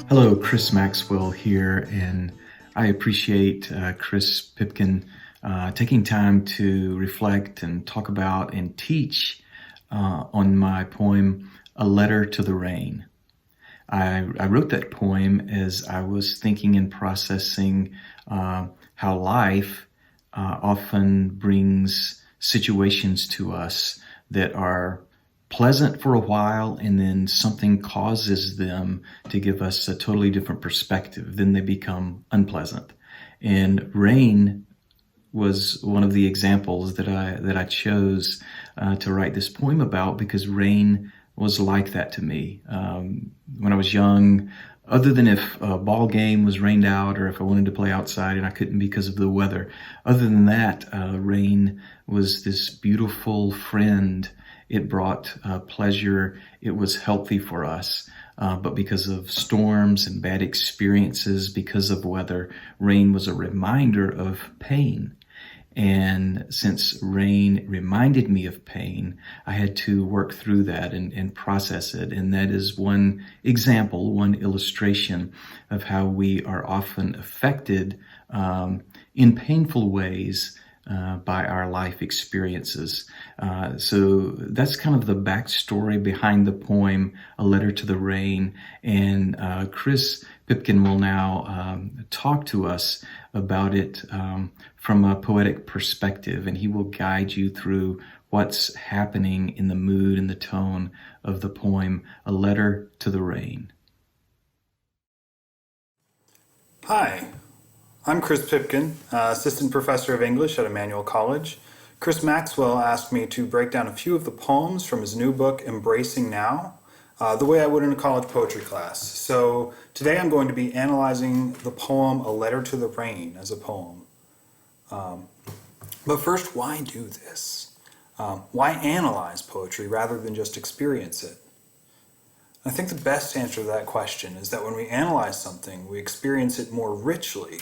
Hello, Chris Maxwell here, and I appreciate Chris Pipkin taking time to reflect and talk about and teach on my poem, A Letter to the Rain. I wrote that poem as I was thinking and processing how life often brings situations to us that are pleasant for a while, and then something causes them to give us a totally different perspective. Then they become unpleasant. And rain was one of the examples that I chose to write this poem about, because rain was like that to me. When I was young, other than if a ball game was rained out or if I wanted to play outside and I couldn't because of the weather, other than that, rain was this beautiful friend. It brought pleasure. It was healthy for us. But because of storms and bad experiences, because of weather, rain was a reminder of pain. And since rain reminded me of pain, I had to work through that and process it. And that is one example, one illustration of how we are often affected in painful ways by our life experiences. So that's kind of the backstory behind the poem, A Letter to the Rain. And Chris Pipkin will now talk to us about it from a poetic perspective, and he will guide you through what's happening in the mood and the tone of the poem, A Letter to the Rain. Hi, I'm Chris Pipkin, Assistant Professor of English at Emmanuel College. Chris Maxwell asked me to break down a few of the poems from his new book, Embracing Now, the way I would in a college poetry class. So today I'm going to be analyzing the poem A Letter to the Rain as a poem. But first, why do this? Why analyze poetry rather than just experience it? I think the best answer to that question is that when we analyze something, we experience it more richly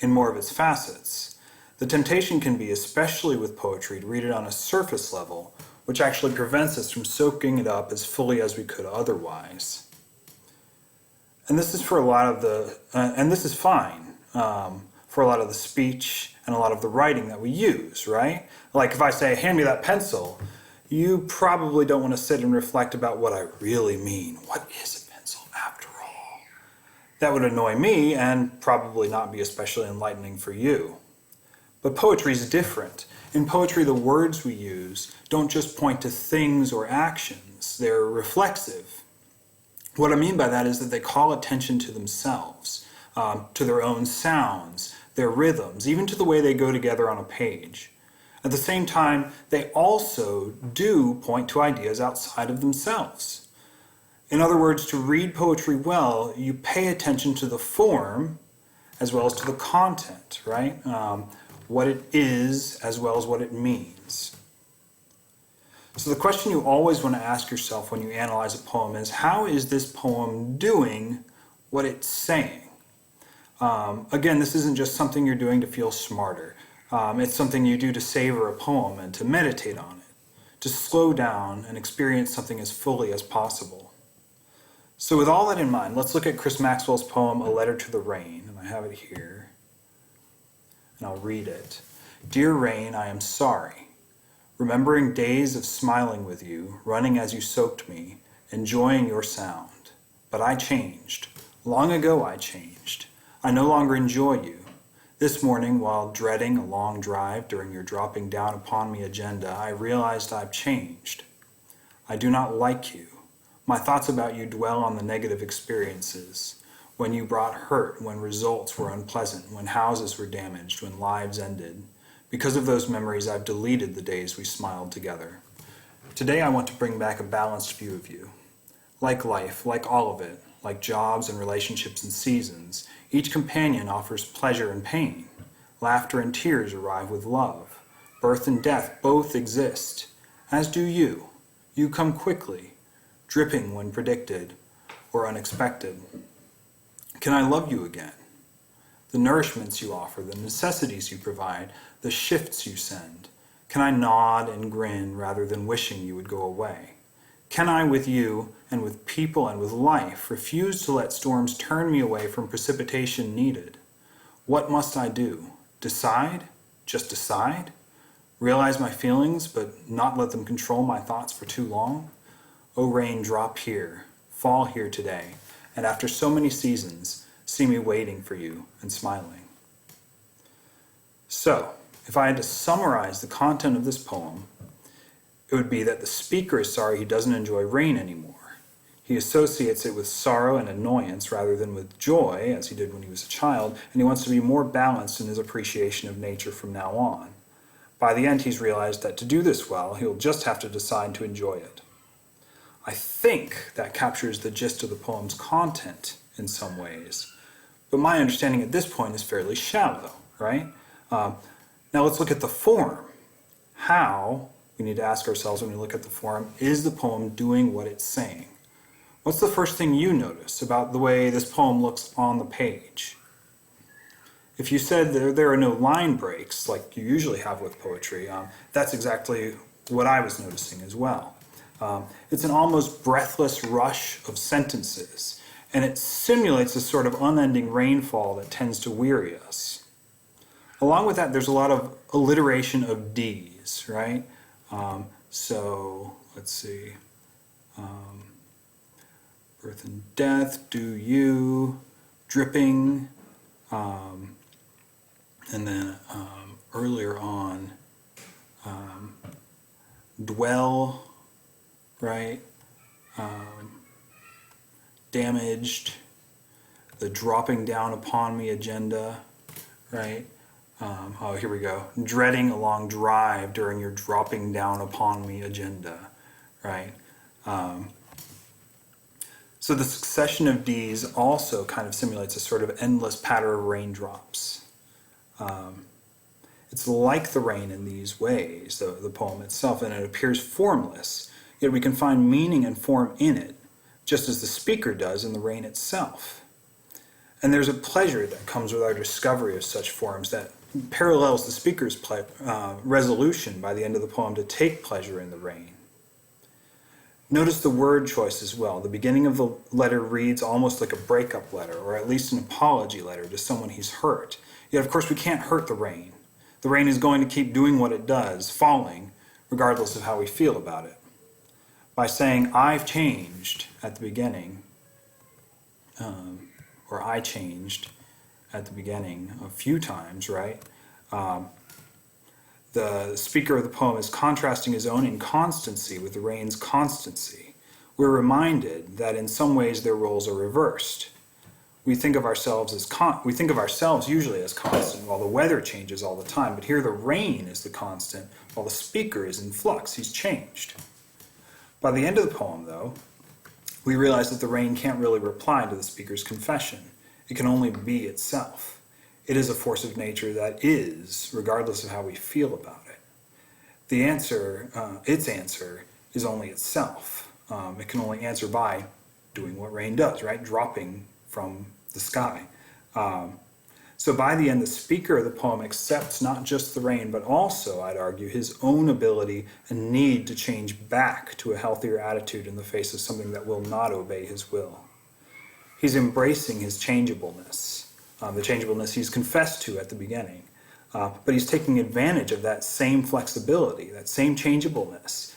in more of its facets. The temptation can be, especially with poetry, to read it on a surface level, which actually prevents us from soaking it up as fully as we could otherwise. And this is for a lot of and this is fine for a lot of the speech and a lot of the writing that we use, right? Like if I say, hand me that pencil, you probably don't want to sit and reflect about what I really mean. What is a pencil after all? That would annoy me and probably not be especially enlightening for you. But poetry is different. In poetry, the words we use don't just point to things or actions, they're reflexive. What I mean by that is that they call attention to themselves, to their own sounds, their rhythms, even to the way they go together on a page. At the same time, they also do point to ideas outside of themselves. In other words, to read poetry well, you pay attention to the form as well as to the content, right? What it is as well as what it means. So the question you always want to ask yourself when you analyze a poem is, how is this poem doing what it's saying? Again, this isn't just something you're doing to feel smarter. It's something you do to savor a poem and to meditate on it, to slow down and experience something as fully as possible. So with all that in mind, let's look at Chris Maxwell's poem, A Letter to the Rain, and I have it here, and I'll read it. Dear rain, I am sorry. Remembering days of smiling with you, running as you soaked me, enjoying your sound. But I changed. Long ago I changed. I no longer enjoy you. This morning, while dreading a long drive during your dropping down upon me agenda, I realized I've changed. I do not like you. My thoughts about you dwell on the negative experiences. When you brought hurt, when results were unpleasant, when houses were damaged, when lives ended. Because of those memories, I've deleted the days we smiled together. Today, I want to bring back a balanced view of you. Like life, like all of it, like jobs and relationships and seasons, each companion offers pleasure and pain. Laughter and tears arrive with love. Birth and death both exist, as do you. You come quickly, dripping when predicted or unexpected. Can I love you again? The nourishments you offer, the necessities you provide, the shifts you send. Can I nod and grin rather than wishing you would go away? Can I, with you and with people and with life, refuse to let storms turn me away from precipitation needed? What must I do? Decide? Just decide? Realize my feelings, but not let them control my thoughts for too long? O rain, drop here, fall here today, and after so many seasons, see me waiting for you and smiling. So, if I had to summarize the content of this poem, it would be that the speaker is sorry he doesn't enjoy rain anymore. He associates it with sorrow and annoyance rather than with joy, as he did when he was a child, and he wants to be more balanced in his appreciation of nature from now on. By the end, he's realized that to do this well, he'll just have to decide to enjoy it. I think that captures the gist of the poem's content in some ways, but my understanding at this point is fairly shallow, right? Now let's look at the form. How, we need to ask ourselves when we look at the form, is the poem doing what it's saying? What's the first thing you notice about the way this poem looks on the page? If you said there are no line breaks, like you usually have with poetry, that's exactly what I was noticing as well. It's an almost breathless rush of sentences, and it simulates a sort of unending rainfall that tends to weary us. Along with that, there's a lot of alliteration of D's, right? So, let's see. Birth and death, do you, dripping, and then earlier on, dwell, right? Damaged, the dropping down upon me agenda, right? Oh, here we go. Dreading a long drive during your dropping down upon me agenda, right? So the succession of D's also kind of simulates a sort of endless patter of raindrops. It's like the rain in these ways, the poem itself, and it appears formless, yet we can find meaning and form in it, just as the speaker does in the rain itself. And there's a pleasure that comes with our discovery of such forms that parallels the speaker's resolution by the end of the poem to take pleasure in the rain. Notice the word choice as well. The beginning of the letter reads almost like a breakup letter, or at least an apology letter to someone he's hurt. Yet, of course, we can't hurt the rain. The rain is going to keep doing what it does, falling, regardless of how we feel about it. By saying, I've changed at the beginning, or I changed at the beginning a few times, right? The speaker of the poem is contrasting his own inconstancy with the rain's constancy. We're reminded that in some ways their roles are reversed. We think of ourselves usually as constant, while the weather changes all the time. But here the rain is the constant, while the speaker is in flux. He's changed. By the end of the poem, though, we realize that the rain can't really reply to the speaker's confession. It can only be itself. It is a force of nature that is, regardless of how we feel about it. The answer, its answer, is only itself. It can only answer by doing what rain does, right? Dropping from the sky. So by the end, the speaker of the poem accepts not just the rain, but also, I'd argue, his own ability and need to change back to a healthier attitude in the face of something that will not obey his will. He's embracing his changeableness. The changeableness he's confessed to at the beginning. But he's taking advantage of that same flexibility, that same changeableness,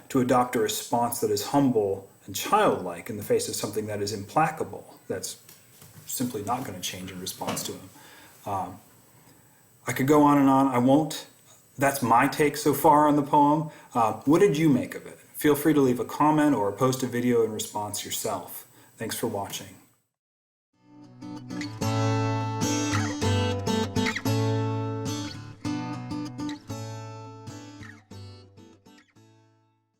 to adopt a response that is humble and childlike in the face of something that is implacable, that's simply not going to change in response to him. I could go on and on. I won't. That's my take so far on the poem. What did you make of it? Feel free to leave a comment or post a video in response yourself. Thanks for watching.